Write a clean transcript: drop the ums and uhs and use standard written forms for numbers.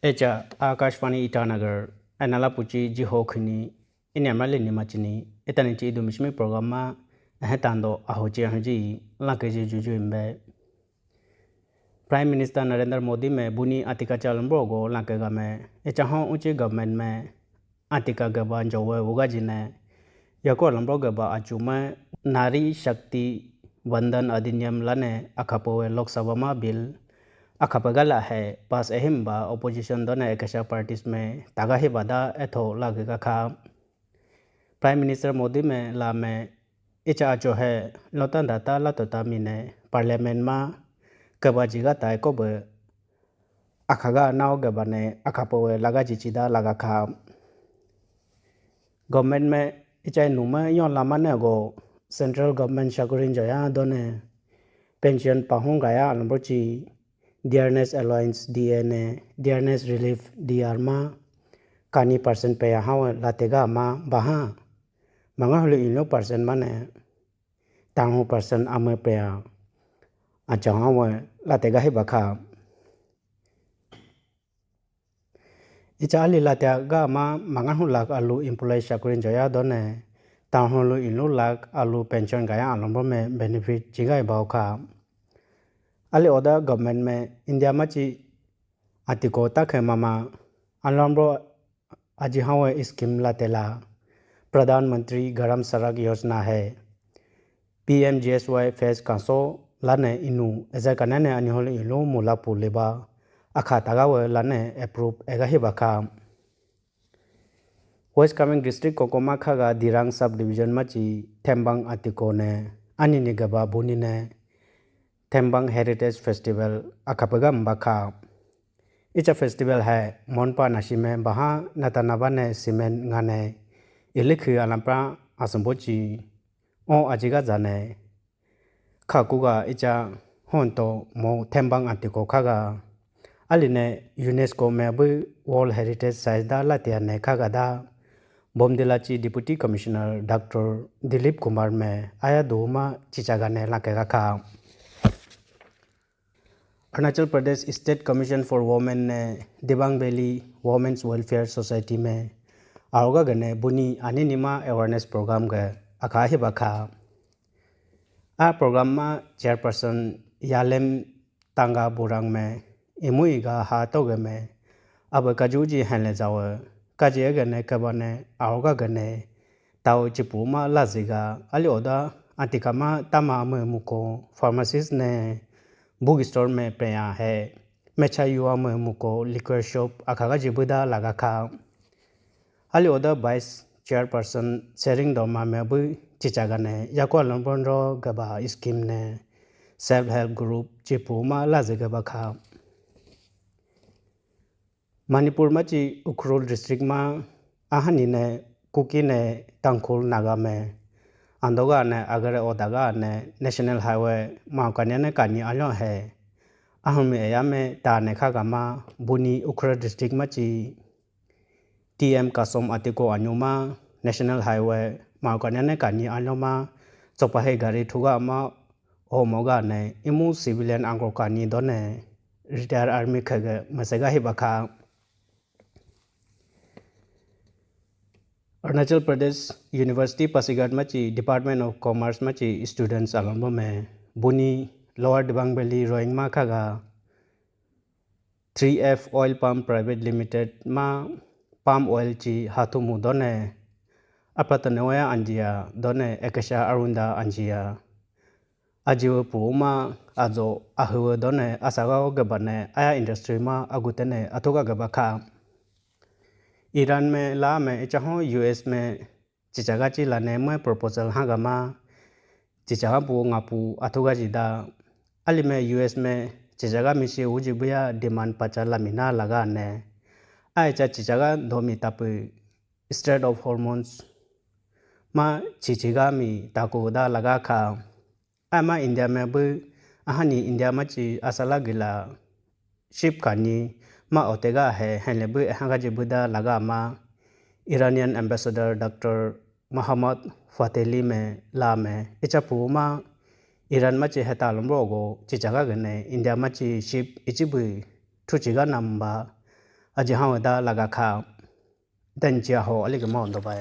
एचा आकाशवाणी ईटानगर एनालापुची जिहोखनी इन्यामले निमाचनी एतनिची दुमिशमी प्रोग्राम मा अहतांदो ahochi हजी लाकेजी जुजुइम्बे प्राइम मिनिस्टर नरेंद्र मोदी में बुनी आतिका चालम्बोगो लाकेगा में एचाहो ऊंची गवर्नमेंट में आतिका गबा जोवे वोगाजी ने यको लंबोगबा अचुमा नारी शक्ति वंदन अधिनियम लाने अखपोवे लोकसभा मा बिल अखपगला है पास अहिम्बा ओपोजिशन दोने एकशा पार्टीज में तागा ही बादा एथो लागेगा खा प्राइम मिनिस्टर मोदी में ला में इचा जो है लोतन दाता लतोता मिने पार्लियामेंट मा कबाजीगा ताय को बे अखगा नाव गबने अखपोवे लगा जिचिदा लगा खा गवर्नमेंट में इचा नुमा यो लामाने गो सेंट्रल गवर्नमेंट शाकुरिन जया दोने पेंशन पाहुं गया अलंबोची Dearness Allowance DNA Dearness Relief DR ma kani percent pe hawa latega ma baha manga hulu ino percent mane tangu percent ame pe a chawa latega he bakha ichali latega ma manga hu lak alu employee shakurin jaya done tangu hulu ino lak alu pension gaya alombo me benefit jigai bau kha Ali oda government में India माची आतिको तक है मामा अलम्बो अजी हावे scheme लातेला प्रधानमंत्री गरम सड़क योजना है PMGSY फेस कांसो लाने इनु एजा कने अनिहोल इनु मुला पुलेबा अखा तगावे लाने अप्रूव एगा हिबाका वेस्ट कामेंग डिस्ट्रिक्ट कोकोमा खागा दिरांग सब डिवीजन माची थेम्बांग आतिको ने अनि निगबा बुनी ने Thembang Heritage Festival akapagam bakha इचा फेस्टिवल है मोनपा नशिमे बहा नतनबने सीमेंट ngane इलिखि अलंप्रा असंबोची ओ अजिगा जाने खाकुगा इचा होंतो मो थेम्बांग आतिको खागा अलिने यूनेस्को में बु वर्ल्ड हेरिटेज साइट दा लातिया ने खागा दा बोमदिलाची deputy commissioner doctor Dilip Kumar में आया दोमा चिचागाने लाकेगा खा Arunachal Pradesh state commission for women ने Dibang valley women's welfare society में आरोगा गने बुनी अनिनिमा अवेयरनेस प्रोग्राम के अखाहि बखा आ प्रोग्राम मा चेयरपर्सन यालेम तांगा बुरांग में इमुइगा हातोगे में अब कजूजी हले जावे कजे गने कबने आरोगा गने ताओ चिपुमा लाजिगा अलिओदा अंतिकामा तमा मुको फार्मासिस्ट ने बुक स्टोर में प्रया है मेचा युवा में मुको लिक्वर शॉप अखागा जिबुदा लगा खा हली ओदा वाइस चेयरपर्सन शेरिंग दोमा में बु चिचागाने याको लंबरो गबा स्कीम ने सेल्फ हेल्प ग्रुप चिपुमा लाजगबा खा मणिपुर मची उखरुल डिस्ट्रिक्ट मा आहनी ने कुकी ने तंखुल नागा में अंदोगा ने अगर ओदागा ने नेशनल हाईवे माउकान्या ने कानी आलो है अहम एया में ताने खागामा बुनी उखरा डिस्ट्रिक्ट मची TM कासोम अतिको अनुमा नेशनल हाईवे माउकान्या ने कानी आलो मा चोपाहे गाड़ी ठुगा मा ओमोगा ने इमु सिविलियन आंगो कानी दोने रिटायर आर्मी खगे मसेगा ही बखा अरुणाचल प्रदेश यूनिवर्सिटी पासीघाट मची डिपार्टमेंट ऑफ कॉमर्स मची स्टूडेंट्स अलम्बो में बुनी लोअर दिबांग वैली रोइंग मा खागा 3F oil pump private limited मा पाम ऑयल ची हाथु मु दोने अपतनोया अंजिया दोने एकशा अरुंदा अंजिया अजिव पुमा आजो अहव दोने असागाओ गबने आया इंडस्ट्री मा अगुतने अथुगा गबखा ईरान में ला में चाहो US में चिचागाची लाने में प्रपोजल हागामा चिचागा पु ngapu अथुगा जिदा अली में US में चिचागा मिसी उजिबुया डिमांड पचा लामिना लगा ने आइचा चिचागा धोमी तापु स्टेट ऑफ हार्मोन्स मा चिचिगा मी ताकुदा लगा खा आमा इंडिया में बु अहानी इंडिया मची असला गिला शिप कानी मा ओतेगा है हेलेबु हागा जिबुदा लगा मा ईरानियन एम्बेसडर डॉक्टर मोहम्मद फतेली में ला में इचापु मा ईरान मची हेता लम्बोगो चिचागा गने इंडिया मची शिप इचिबु थुचिगा नंबा อาจิฮาวดาลากาคาดันจิฮออลิกมอนตบาย